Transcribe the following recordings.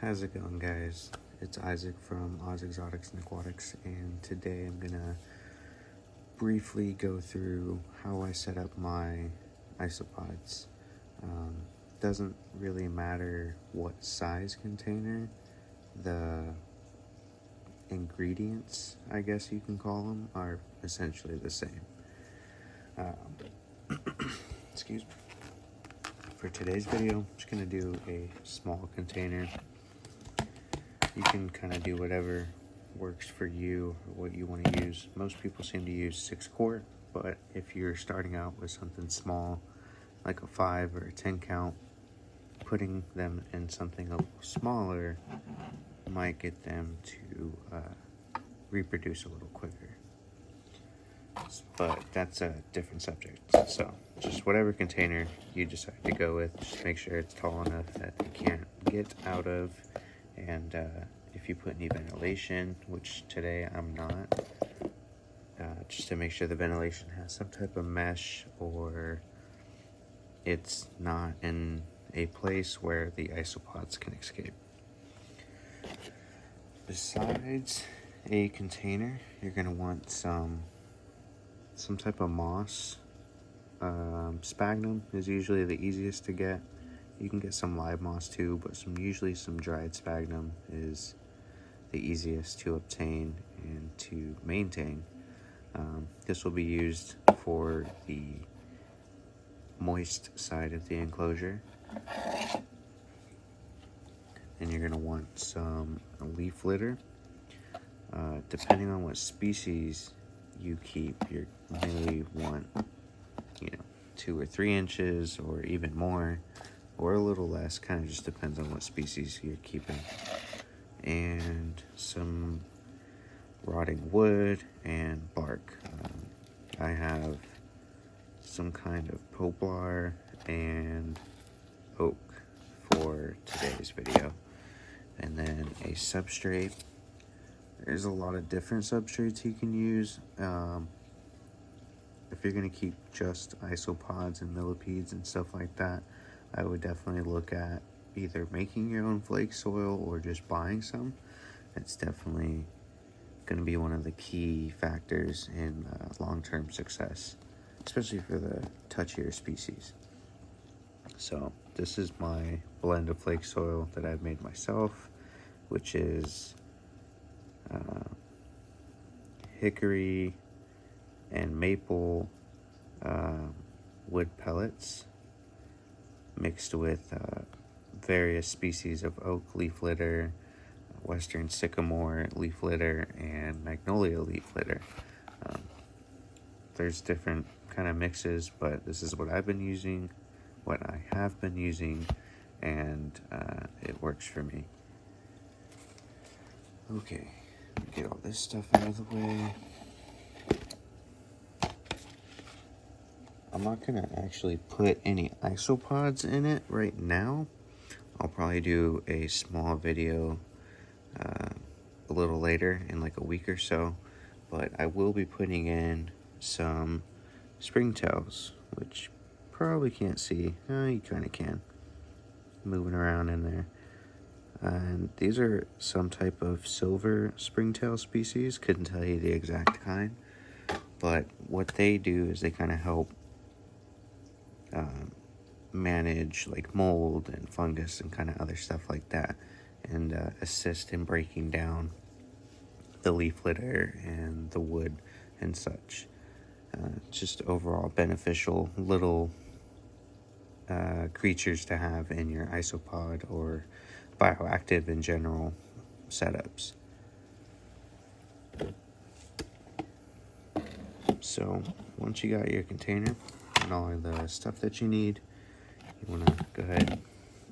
How's it going, guys? It's Isaac from OZ Exotics Aquatics, and today I'm gonna briefly go through how I set up my isopods. Doesn't really matter what size container, the ingredients, I guess you can call them, are essentially the same. Excuse me. For today's video, I'm just gonna do a small container. You can kind of do whatever works for you or what you want to use. Most people seem to use 6 quart, but if you're starting out with something small like a 5 or a 10 count, putting them in something a little smaller might get them to reproduce a little quicker. But that's a different subject. So just whatever container you decide to go with, just make sure it's tall enough that they can't get out of. And if you put any ventilation, which today I'm not, just to make sure the ventilation has some type of mesh or it's not in a place where the isopods can escape. Besides a container, you're going to want some type of moss. Sphagnum is usually the easiest to get. You can get some live moss too, but usually some dried sphagnum is the easiest to obtain and to maintain. This will be used for the moist side of the enclosure. And you're going to want some leaf litter. Depending on what species you keep, you may want 2 or 3 inches or even more, or a little less. Kind of just depends on what species you're keeping. And some rotting wood and bark. I have some kind of poplar and oak for today's video. And then a substrate. There's a lot of different substrates you can use. If you're going to keep just isopods and millipedes and stuff like that, I would definitely look at either making your own flake soil or just buying some. It's definitely going to be one of the key factors in long-term success, especially for the touchier species. So this is my blend of flake soil that I've made myself, which is hickory and maple wood pellets mixed with various species of oak leaf litter, western sycamore leaf litter, and magnolia leaf litter. There's different kind of mixes, but this is what I've been using, what I have been using, and it works for me. Okay, get all this stuff out of the way. I'm not gonna actually put any isopods in it right now. I'll probably do a small video a little later in like a week or so, but I will be putting in some springtails, which probably can't see. You kind of can, moving around in there. And these are some type of silver springtail species. Couldn't tell you the exact kind, but what they do is they kind of help manage like mold and fungus and kind of other stuff like that, and assist in breaking down the leaf litter and the wood and such. Just overall beneficial little creatures to have in your isopod or bioactive in general setups. So once you got your container and all of the stuff that you need, you want to go ahead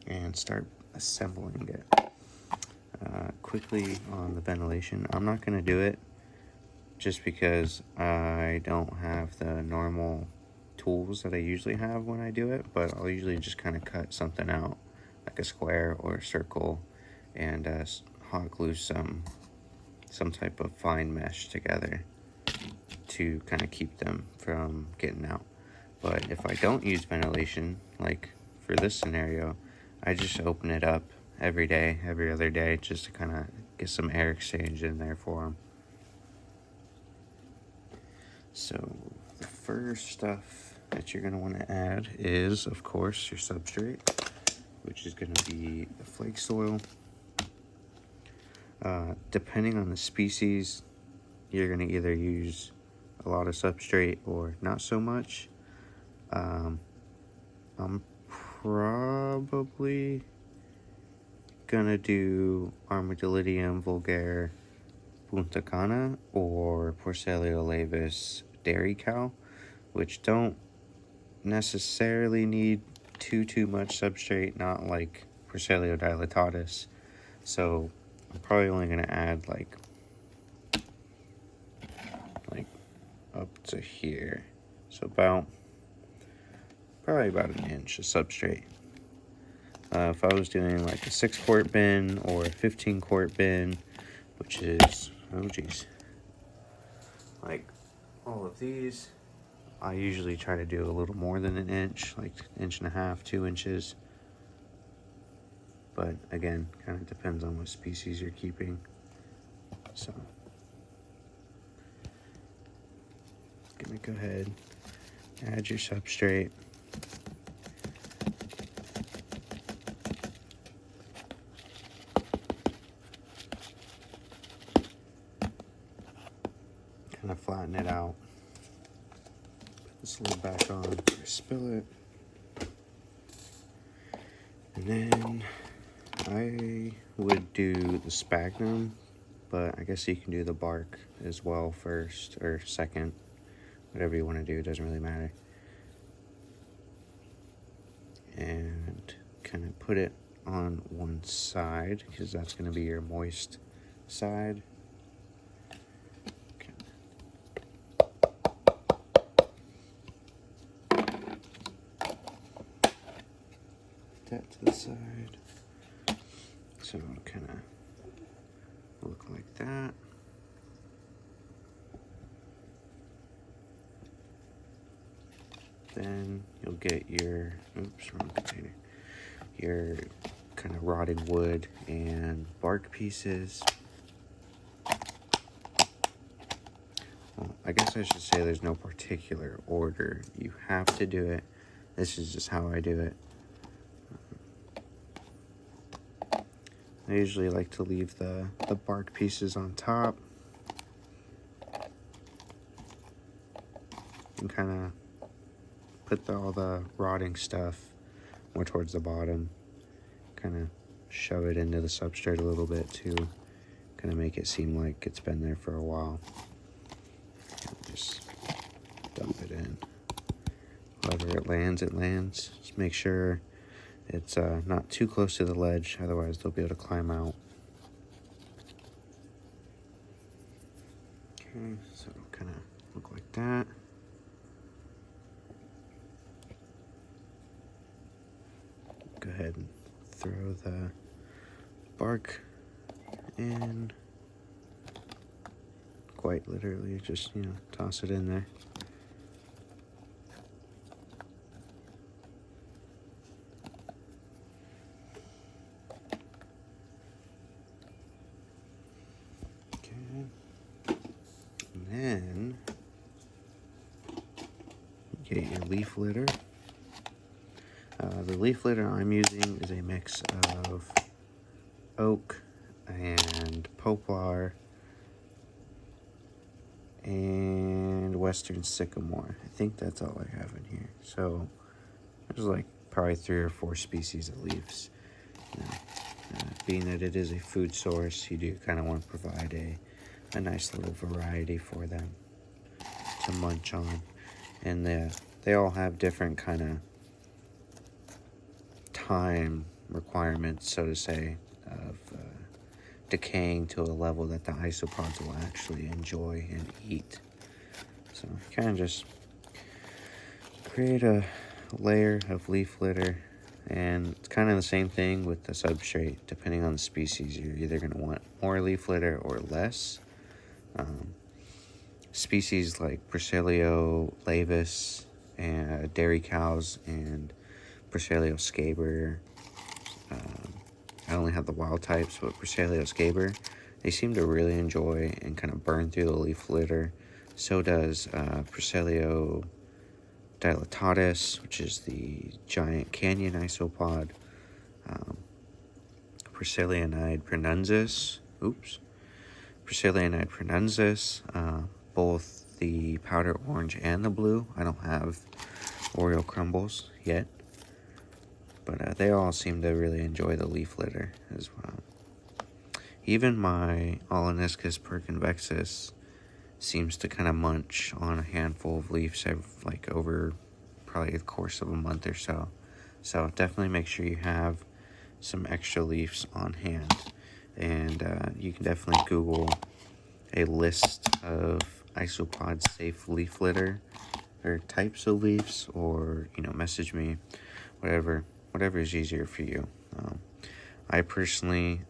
and start assembling it. Quickly on the ventilation, I'm not going to do it just because I don't have the normal tools that I usually have when I do it, but I'll usually just kind of cut something out like a square or a circle and hot glue some type of fine mesh together to kind of keep them from getting out. But if I don't use ventilation, like for this scenario, I just open it up every day, every other day, just to kind of get some air exchange in there for them. So the first stuff that you're going to want to add is, of course, your substrate, which is going to be the flake soil. Depending on the species, you're going to either use a lot of substrate or not so much. I'm probably gonna do Armadillidium vulgare Punta Cana or Porcellio laevis dairy cow, which don't necessarily need too much substrate, not like Porcellio dilatatus. So I'm probably only gonna add like up to here, so probably about an inch of substrate. If I was doing like a 6-quart bin or a 15-quart bin, which is, oh geez, like all of these, I usually try to do a little more than an inch, like 1.5 inches, 2 inches. But again, kind of depends on what species you're keeping. So gonna go ahead, add your substrate. Kind of flatten it out. Put this lid back on before I spill it. And then I would do the sphagnum, but I guess you can do the bark as well first or second. Whatever you want to do, doesn't really matter. And kind of put it on one side because that's going to be your moist side. That to the side. So it'll kind of look like that. Then you'll get your, oops, wrong container, your kind of rotting wood and bark pieces. Well, I guess I should say there's no particular order. You have to do it. This is just how I do it. I usually like to leave the bark pieces on top and kind of put all the rotting stuff more towards the bottom. Kind of shove it into the substrate a little bit to kind of make it seem like it's been there for a while. Just dump it in. However it lands, it lands. Just make sure it's not too close to the ledge, otherwise they'll be able to climb out. Okay, so it'll kind of look like that. Go ahead and throw the bark in. Quite literally, just, toss it in there. Then get your leaf litter. The leaf litter I'm using is a mix of oak and poplar and western sycamore. I think that's all I have in here. So there's like probably 3 or 4 species of leaves. Being that it is a food source, you do kind of want to provide a nice little variety for them to munch on. And they all have different kind of time requirements, so to say, of decaying to a level that the isopods will actually enjoy and eat. So kind of just create a layer of leaf litter, and it's kind of the same thing with the substrate. Depending on the species, you're either going to want more leaf litter or less. Species like Porcellio laevis and dairy cows and Porcellio scaber, I only only have the wild types, but Prosalio scaber, they seem to really enjoy and kind of burn through the leaf litter. So does Prosalio dilatatus, which is the giant canyon isopod. Prosalionide pronensis, Prosalionide pronensis, both the powder orange and the blue. I don't have Oreo crumbles yet, but they all seem to really enjoy the leaf litter as well. Even my Olaniscus perconvexus seems to kind of munch on a handful of leaves like over probably the course of a month or so. So definitely make sure you have some extra leaves on hand, and you can definitely Google a list of Isopod safe leaf litter or types of leaves, or message me, whatever is easier for you. I personally,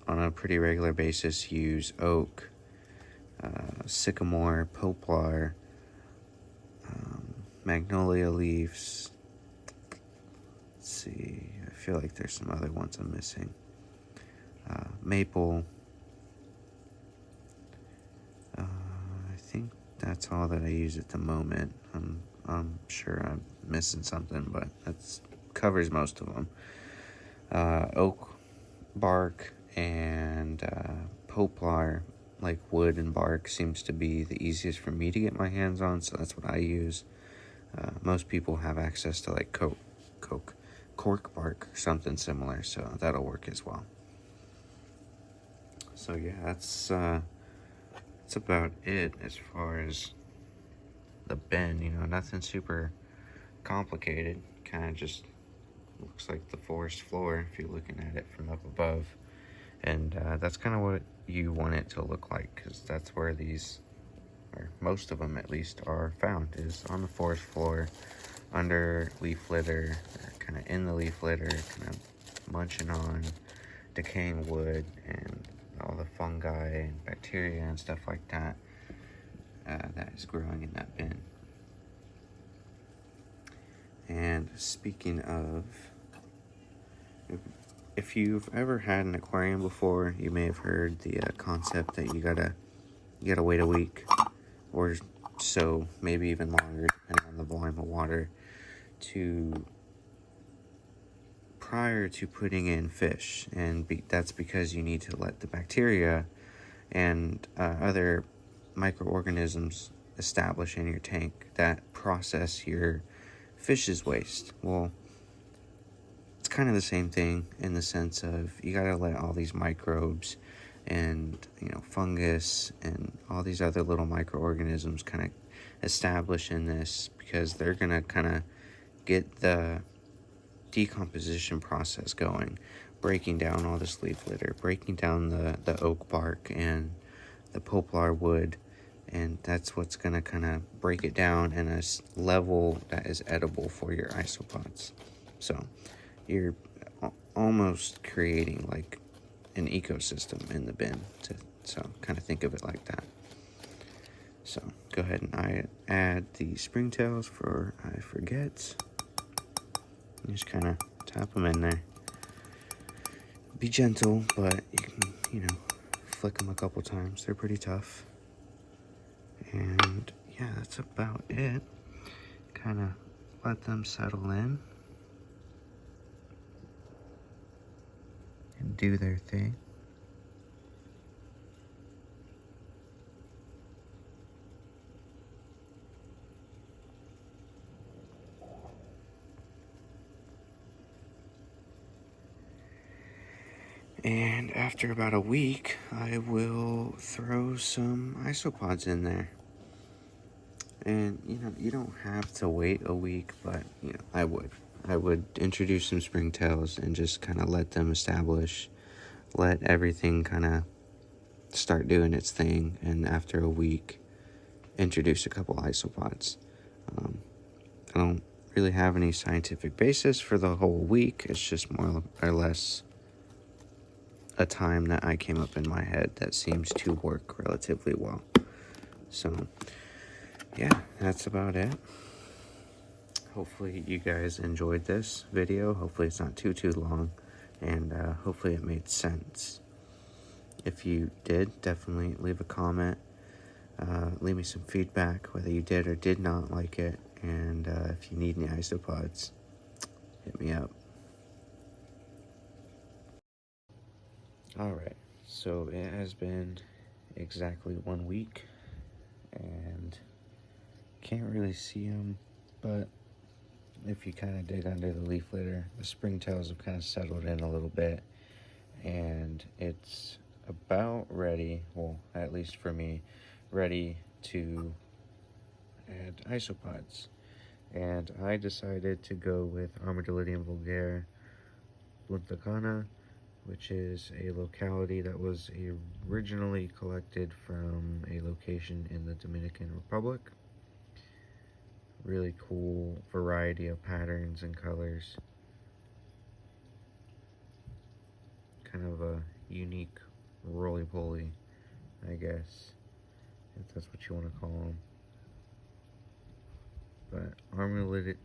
on a pretty regular basis, use oak, sycamore, poplar, magnolia leaves. Let's see, I feel like there's some other ones I'm missing. Maple. I think that's all that I use at the moment. I'm sure I'm missing something, but that covers most of them. Oak bark and poplar, like wood and bark, seems to be the easiest for me to get my hands on, so that's what I use. Most people have access to like cork bark or something similar, so that'll work as well. So yeah, that's about it as far as the bin. Nothing super complicated. Kind of just looks like the forest floor if you're looking at it from up above, and that's kind of what you want it to look like, because that's where these, or most of them at least, are found, is on the forest floor, under leaf litter, kind of in the leaf litter, kind of munching on decaying wood and all the fungi and bacteria and stuff like that that is growing in that bin. And speaking of, if you've ever had an aquarium before, you may have heard the concept that you gotta wait a week or so, maybe even longer, depending on the volume of water, prior to putting in fish. And that's because you need to let the bacteria and other microorganisms establish in your tank that process your fish's waste. Well, it's kind of the same thing in the sense of you gotta let all these microbes and fungus and all these other little microorganisms kind of establish in this, because they're gonna kind of get the decomposition process going, breaking down all this leaf litter, breaking down the oak bark and the poplar wood, and that's what's going to kind of break it down in a level that is edible for your isopods. So you're almost creating like an ecosystem in the bin, so kind of think of it like that. So go ahead and I add the springtails before I forget. Just kind of tap them in there. Be gentle, but you can, flick them a couple times. They're pretty tough. And yeah, that's about it. Kind of let them settle in and do their thing. And after about a week, I will throw some isopods in there. And, you don't have to wait a week, but, I would introduce some springtails and just kind of let them establish, let everything kind of start doing its thing. And after a week, introduce a couple isopods. I don't really have any scientific basis for the whole week. It's just more or less a time that I came up in my head that seems to work relatively well. So yeah, that's about it. Hopefully you guys enjoyed this video. Hopefully it's not too long, and hopefully it made sense. If you did, definitely leave a comment. Leave me some feedback, whether you did or did not like it, and if you need any isopods, hit me up. Alright, so it has been exactly 1 week, and can't really see them, but if you kind of dig under the leaf litter, the springtails have kind of settled in a little bit, and it's about ready, well, at least for me, ready to add isopods. And I decided to go with Armadillidium vulgare Buntacana, which is a locality that was originally collected from a location in the Dominican Republic. Really cool variety of patterns and colors. Kind of a unique roly-poly, I guess, if that's what you want to call them. But Armadillidium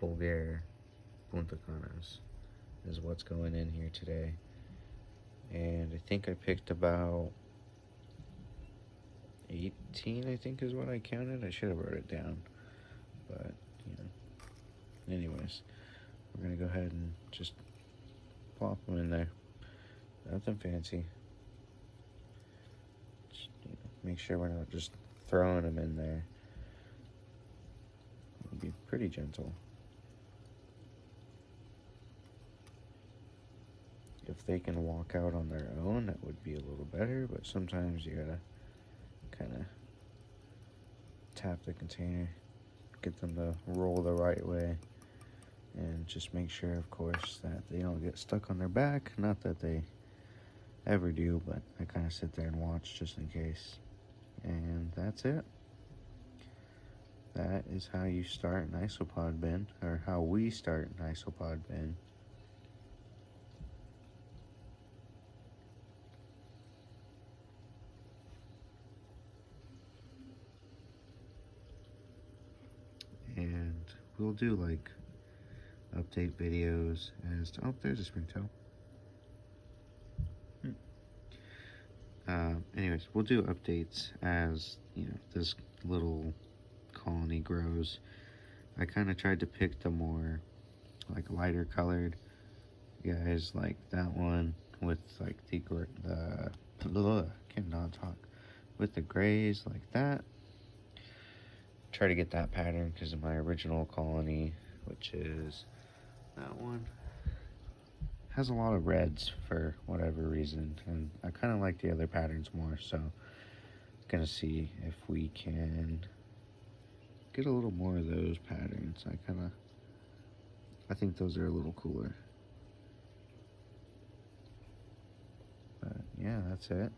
vulgare Puntacanas is what's going in here today. And I think I picked about 18, I think is what I counted. I should have wrote it down, but you know. Anyways, we're gonna go ahead and just plop them in there. Nothing fancy. Just, make sure we're not just throwing them in there. It'll be pretty gentle. If they can walk out on their own, that would be a little better, but sometimes you gotta kind of tap the container, get them to roll the right way, and just make sure, of course, that they don't get stuck on their back. Not that they ever do, but I kind of sit there and watch just in case. And that's it. That is how you start an isopod bin, or how we start an isopod bin. And we'll do like update videos as to, oh, there's a springtail. Anyways, we'll do updates as, you know, this little colony grows. I kind of tried to pick the more like lighter colored guys, like that one with like the cannot talk, with the grays like that. Try to get that pattern because of my original colony, which is that one, has a lot of reds for whatever reason, and I kind of like the other patterns more, so gonna see if we can get a little more of those patterns. I think those are a little cooler. But yeah, that's it.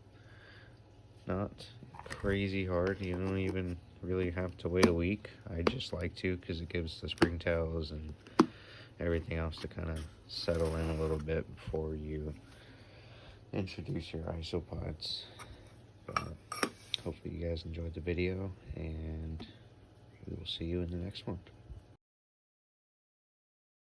Not crazy hard. You don't even really have to wait a week. I just like to, because it gives the springtails and everything else to kind of settle in a little bit before you introduce your isopods. But hopefully you guys enjoyed the video, and we will see you in the next one.